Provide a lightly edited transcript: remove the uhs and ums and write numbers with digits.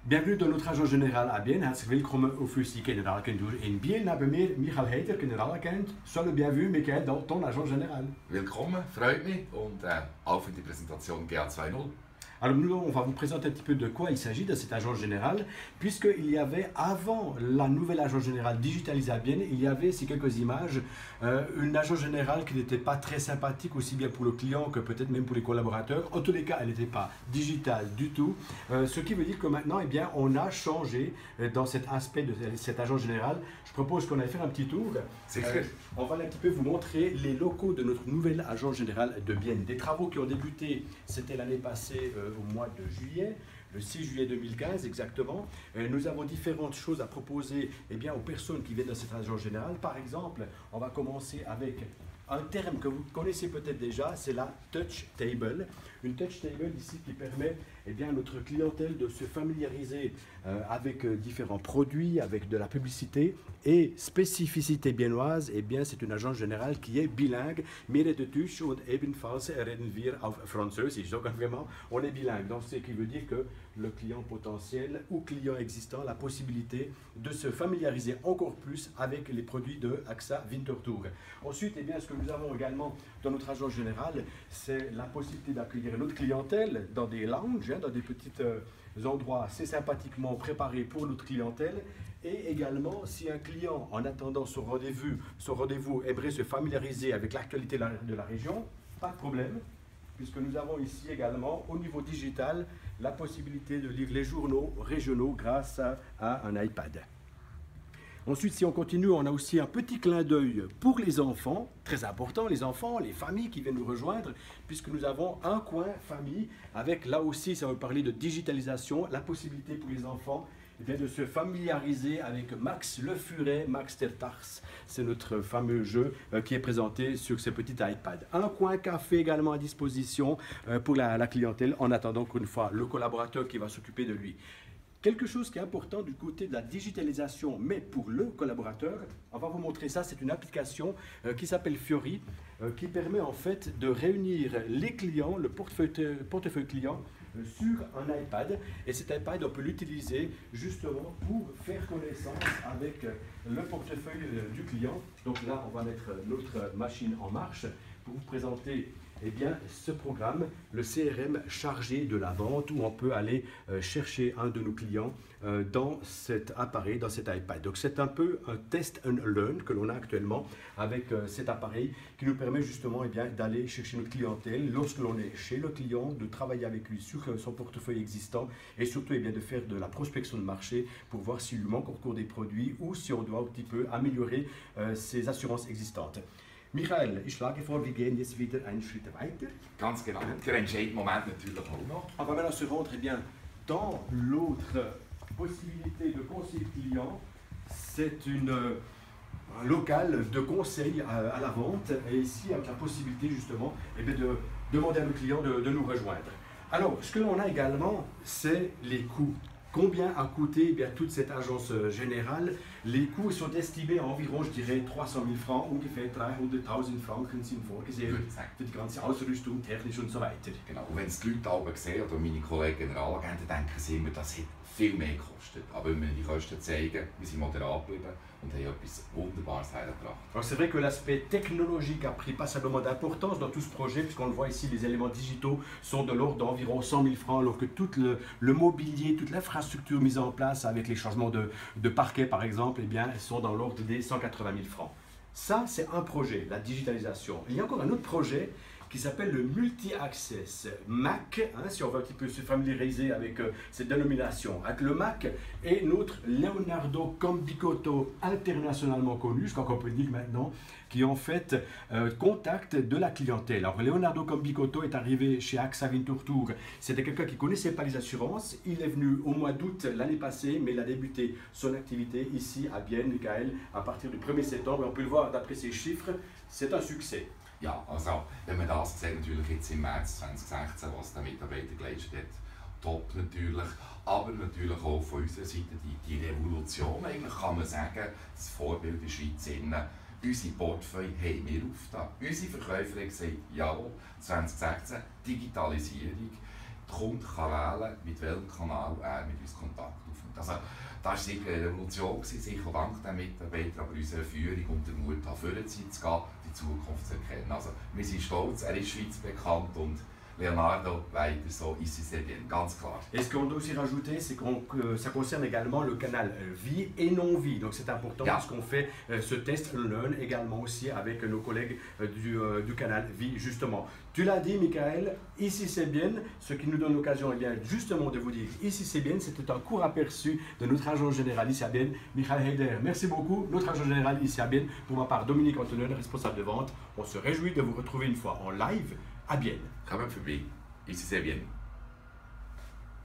Bienvenue dans notre agent général à Bienne. Herzlich willkommen auf unserer Generalagentur in Biel. Neben mir Michael Heider, Generalagent. Sois le bienvenu, Michael, dans ton agent général. Willkommen, freut mich und auf in die Präsentation GA20. Alors nous, on va vous présenter un petit peu de quoi il s'agit de cet agent général, puisqu'il y avait, avant la nouvelle agence générale digitalisée à Bienne, il y avait ces quelques images, une agence générale qui n'était pas très sympathique, aussi bien pour le client que peut-être même pour les collaborateurs. En tous les cas, elle n'était pas digitale du tout, ce qui veut dire que maintenant, eh bien, on a changé dans cet aspect de cette agence générale. Je propose qu'on aille faire un petit tour. On va un petit peu vous montrer les locaux de notre nouvelle agence générale de Bienne. Des travaux qui ont débuté, c'était l'année passée, au mois de juillet, le 6 juillet 2015 exactement. Nous avons différentes choses à proposer aux personnes qui viennent dans cette agence générale. Par exemple, on va commencer avec un terme que vous connaissez peut-être déjà, c'est la touch table. Une touch table ici qui permet à notre clientèle de se familiariser avec différents produits, avec de la publicité et spécificité biennoise. C'est une agence générale qui est bilingue. Mir de Tusch und ebenfalls reden wir auf Französisch. Donc vraiment, on est bilingue. Donc ce qui veut dire que le client potentiel ou client existant a la possibilité de se familiariser encore plus avec les produits de AXA Winterthur. Ensuite, ce que nous avons également dans notre agence générale, c'est la possibilité d'accueillir notre clientèle dans des lounges, dans des petits endroits assez sympathiquement préparés pour notre clientèle. Et également, si un client, en attendant son rendez-vous, aimerait se familiariser avec l'actualité de la région, pas de problème, puisque nous avons ici également, au niveau digital, la possibilité de lire les journaux régionaux grâce à un iPad. Ensuite, si on continue, on a aussi un petit clin d'œil pour les enfants, très important, les enfants, les familles qui viennent nous rejoindre, puisque nous avons un coin famille avec, là aussi, ça veut parler de digitalisation, la possibilité pour les enfants de se familiariser avec Max Le Furet, Max der Tars. C'est notre fameux jeu qui est présenté sur ce petit iPad. Un coin café également à disposition pour la clientèle, en attendant qu'une fois le collaborateur qui va s'occuper de lui. Quelque chose qui est important du côté de la digitalisation, mais pour le collaborateur, on va vous montrer ça, c'est une application qui s'appelle Fiori, qui permet en fait de réunir les clients, le portefeuille client, sur un iPad. Et cet iPad, on peut l'utiliser justement pour faire connaissance avec le portefeuille du client. Donc là, on va mettre notre machine en marche pour vous présenter ce programme, le CRM chargé de la vente, où on peut aller chercher un de nos clients dans cet appareil, dans cet iPad. Donc c'est un peu un test and learn que l'on a actuellement avec cet appareil qui nous permet justement d'aller chercher notre clientèle lorsque l'on est chez le client, de travailler avec lui sur son portefeuille existant et surtout de faire de la prospection de marché pour voir s'il lui manque encore des produits ou si on doit un petit peu améliorer ses assurances existantes. Michael, ich schlage vor, wir gehen jetzt wieder einen Schritt weiter. Ganz genau. Der entscheidende Moment natürlich auch noch. On va maintenant se rendre dans l'autre possibilité de conseil client. C'est un local de conseil à la vente et ici avec la possibilité justement de demander à nos clients de nous rejoindre. Alors, ce que l'on a également, c'est les coûts. Combien a coûté toute cette agence générale? Les coûts sont estimés à environ, je dirais, 300 000 francs, ungefähr 300.000 Franken sind vorgesehen für die ganze Ausrüstung, technisch und so weiter. Genau, und wenn es die Leute aber sehen, oder meine Kollegen Generalagenten, denken sie immer, das hat viel mehr gekostet. Aber wenn wir die Kosten zeigen, wir sind moderat geblieben und haben etwas Wunderbares hergebracht. Alors c'est vrai que l'aspect technologique a pris passablement d'importance dans tout ce projet, puisqu'on le voit ici, les éléments digitaux sont de l'ordre d'environ 100 000 francs, alors que tout le mobilier, toute l'infrastructure mise en place avec les changements de parquet par exemple, sont dans l'ordre des 180 000 francs. Ça, c'est un projet, la digitalisation. Il y a encore un autre projet qui s'appelle le Multi-Access MAC, si on veut un petit peu se familiariser avec cette dénomination. Avec le MAC et notre Leonardo Combicotto, internationalement connu, je crois qu'on peut dire maintenant, qui en fait contacte de la clientèle. Alors Leonardo Combicotto est arrivé chez AXA Winterthur. C'était quelqu'un qui ne connaissait pas les assurances. Il est venu au mois d'août l'année passée, mais il a débuté son activité ici à Bienne, Michael, à partir du 1er septembre. Et on peut le voir d'après ces chiffres, c'est un succès. Ja, also wenn man das sieht, natürlich jetzt im März 2016, was der Mitarbeiter geleistet hat, top natürlich, aber natürlich auch von unserer Seite die Revolution, eigentlich kann man sagen, das Vorbild in der Schweiz. Unsere Portfeuille haben wir aufgetan. Unsere Verkäufer haben gesagt, jawohl, 2016, Digitalisierung, der Kunde kann wählen, mit welchem Kanal er mit uns Kontakt Also, das war sicher eine Revolution, sicher dank den Mitarbeitern, aber unserer Führung und der Mut, an Vorzeit zu gehen, die Zukunft zu erkennen. Also, wir sind stolz, er ist Schweiz bekannt und Leonardo weiter so, ici c'est bien, ganz klar. Et ce qu'on doit aussi rajouter, c'est que ça concerne également le canal vie et non-vie. Donc c'est important parce qu'on fait ce test learn également aussi avec nos collègues du canal vie justement. Tu l'as dit Michael, ici c'est bien, ce qui nous donne l'occasion justement de vous dire ici c'est bien, c'était un court aperçu de notre agent général ici à Bienne, Michael Heider. Merci beaucoup, notre agent général ici à Bienne. Pour ma part, Dominique Antonin, responsable de vente. On se réjouit de vous retrouver une fois en live à Bienne. Kommen vorbei, ici c'est bien.